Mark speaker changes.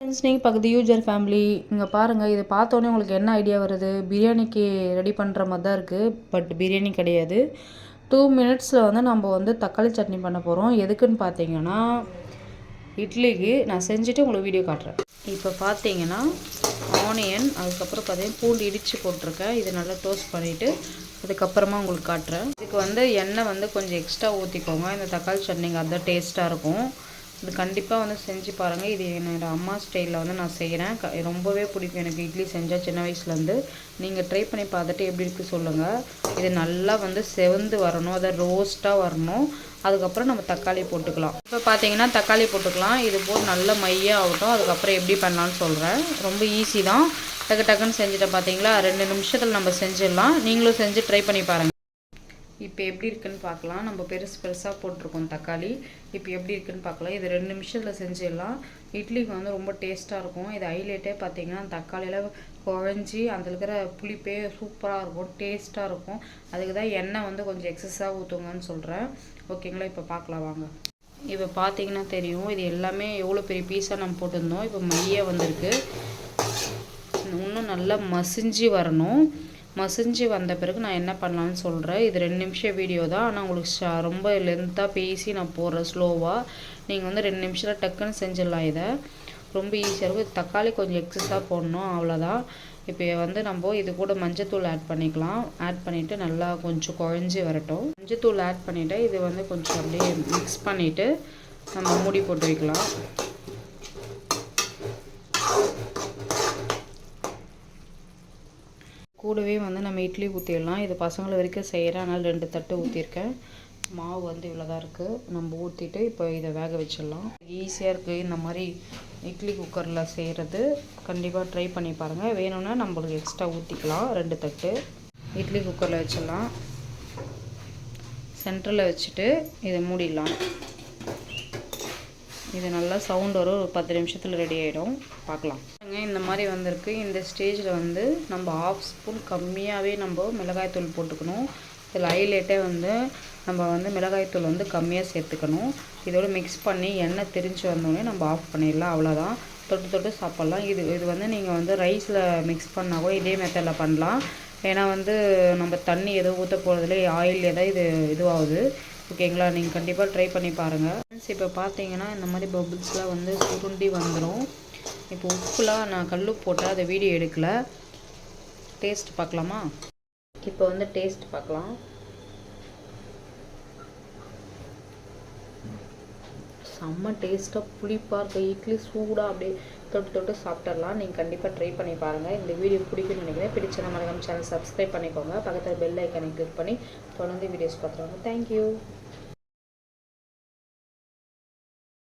Speaker 1: Friends, நீங்கள் பக்கத்து user family இங்கே பாருங்கள். இதை பார்த்தோன்னே உங்களுக்கு என்ன ஐடியா வருது? பிரியாணிக்கு ரெடி பண்ணுற மாதிரி தான் இருக்குது, பட் பிரியாணி கிடையாது. 2 மினிட்ஸில் வந்து நம்ம வந்து தக்காளி சட்னி பண்ண போகிறோம். எதுக்குன்னு பார்த்தீங்கன்னா, இட்லிக்கு நான் செஞ்சுட்டு உங்களுக்கு வீடியோ காட்டுறேன். இப்போ பார்த்தீங்கன்னா ஆனியன், அதுக்கப்புறம் பார்த்தீங்கன்னா பூண்டு இடித்து போட்டிருக்கேன். இது நல்லா டோஸ்ட் பண்ணிவிட்டு அதுக்கப்புறமா உங்களுக்கு காட்டுறேன். இதுக்கு வந்து எண்ணெய் வந்து கொஞ்சம் எக்ஸ்ட்ரா ஊற்றிக்கோங்க. இந்த தக்காளி சட்னிங்க அதுதான் டேஸ்ட்டாக இருக்கும். இது கண்டிப்பாக வந்து செஞ்சு பாருங்கள். இது என்னோடய அம்மா ஸ்டைலில் வந்து நான் செய்கிறேன். ரொம்பவே பிடிக்கும் எனக்கு இட்லி செஞ்சால் சின்ன வயசுலேருந்து. நீங்கள் ட்ரை பண்ணி பார்த்துட்டு எப்படி இருக்குது சொல்லுங்கள். இது நல்லா வந்து செவந்து வரணும், அதை ரோஸ்ட்டாக வரணும். அதுக்கப்புறம் நம்ம தக்காளி போட்டுக்கலாம். இப்போ பார்த்தீங்கன்னா தக்காளி போட்டுக்கலாம். இது போட்டு நல்லா மையாக ஆகட்டும். அதுக்கப்புறம் எப்படி பண்ணலான்னு சொல்கிறேன். ரொம்ப ஈஸி தான். டக்கு டக்குன்னு செஞ்சுட்டேன். பார்த்தீங்களா, 2 நிமிஷத்தில் நம்ம செஞ்சிடலாம். நீங்களும் செஞ்சு ட்ரை பண்ணி பாருங்கள். இப்போ எப்படி இருக்குன்னு பார்க்கலாம். நம்ம பெருசாக போட்டிருக்கோம் தக்காளி. இப்போ எப்படி இருக்குன்னு பார்க்கலாம். இது 2 நிமிஷத்தில் செஞ்சிடலாம். இட்லிக்கு வந்து ரொம்ப டேஸ்ட்டாக இருக்கும். இது ஹைலைட்டே பார்த்தீங்கன்னா தக்காளியில் குழஞ்சி அதில் இருக்கிற புளிப்பே சூப்பராக இருக்கும், டேஸ்ட்டாக இருக்கும். அதுக்கு தான் எண்ணெய் வந்து கொஞ்சம் எக்ஸஸாக ஊற்றுங்கன்னு சொல்கிறேன். ஓகேங்களா, இப்போ பார்க்கலாம் வாங்க. இப்போ பார்த்தீங்கன்னா தெரியும், இது எல்லாமே எவ்வளோ பெரிய பீஸாக நம்ம போட்டிருந்தோம். இப்போ மையாக வந்திருக்கு. இன்னும் நல்லா மசிஞ்சு வரணும். மசிஞ்சு வந்த பிறகு நான் என்ன பண்ணலான்னு சொல்கிறேன். இது 2 நிமிஷம் வீடியோ தான், ஆனால் உங்களுக்கு ரொம்ப லென்த்தாக பேசி நான் போடுறேன் ஸ்லோவாக. நீங்கள் வந்து 2 நிமிஷத்தில் டக்குன்னு செஞ்சிடலாம். இதை ரொம்ப ஈஸியாக இருக்கும். தக்காளி கொஞ்சம் எக்ஸஸாக போடணும், அவ்வளோதான். இப்போ வந்து நம்ம இது கூட மஞ்சத்தூள் ஆட் பண்ணிக்கலாம். ஆட் பண்ணிவிட்டு நல்லா கொஞ்சம் குழஞ்சி வரட்டும். மஞ்சத்தூள் ஆட் பண்ணிவிட்டு இது வந்து கொஞ்சம் அப்படியே மிக்ஸ் பண்ணிவிட்டு நம்ம மூடி போட்டு வைக்கலாம். கூடவே வந்து நம்ம இட்லி ஊற்றிடலாம். இது பசங்களை வரைக்கும் செய்கிறேன், அதனால் 2 தட்டு ஊற்றிருக்கேன். மாவு வந்து இவ்வளோ தான் இருக்குது. நம்ம ஊற்றிட்டு இப்போ இதை வேக வச்சிடலாம். ஈஸியாக இருக்குது இந்த மாதிரி இட்லி குக்கரில் செய்கிறது. கண்டிப்பாக ட்ரை பண்ணி பாருங்கள். வேணும்னா நம்மளுக்கு எக்ஸ்ட்ரா ஊற்றிக்கலாம். 2 தட்டு இட்லி குக்கரில் வச்சிடலாம். சென்டரில் வச்சுட்டு இதை மூடிடலாம். இது நல்லா சவுண்ட் வரும். ஒரு 10 நிமிஷத்தில் ரெடி ஆகிடும். பார்க்கலாம். இந்த மாதிரி வந்திருக்கு. இந்த ஸ்டேஜில் வந்து நம்ம 1/2 ஸ்பூன் கம்மியாகவே நம்ம மிளகாய்த்தூள் போட்டுக்கணும். இதில் ஹைலைட்டே வந்து நம்ம வந்து மிளகாய்த்தூள் வந்து கம்மியாக சேர்த்துக்கணும். இதோடு மிக்ஸ் பண்ணி எண்ணெய் திரிஞ்சு வந்தோடனே நம்ம ஆஃப் பண்ணிடலாம். அவ்வளோதான். தொட்டு சாப்பிட்லாம். இது வந்து நீங்கள் வந்து ரைஸில் மிக்ஸ் பண்ணால் கூட இதே மெத்தடில் பண்ணலாம். ஏன்னா வந்து நம்ம தண்ணி எதுவும் ஊற்ற போகிறதுல ஆயில் எதாவது இதுவாகுது. ஓகேங்களா, நீங்கள் கண்டிப்பாக ட்ரை பண்ணி பாருங்கள். இப்போ பார்த்தீங்கன்னா இந்த மாதிரி பபிள்ஸ்லாம் வந்து சுருண்டி வந்துடும். இப்போ உப்புலாம் நான் கல்லுப்பு போட்டால் அதை வீடியோ எடுக்கலை. டேஸ்ட் பார்க்கலாமா? இப்போ வந்து டேஸ்ட் பார்க்கலாம். செம்ம டேஸ்ட்டாக புளிப்பாக இருக்க இட்லி சூடாக அப்படியே தொட்டு சாப்பிட்றலாம். நீங்கள் கண்டிப்பாக ட்ரை பண்ணி பாருங்கள். இந்த வீடியோ பிடிக்கும்னு நினைக்கிறேன். பிடிச்ச நம்ம சேனல் சப்ஸ்கிரைப் பண்ணிக்கோங்க. பக்கத்தில் பெல் ஐக்கானை கிளிக் பண்ணி தொடர்ந்து வீடியோஸ் பார்த்துருவாங்க. தேங்க்யூ.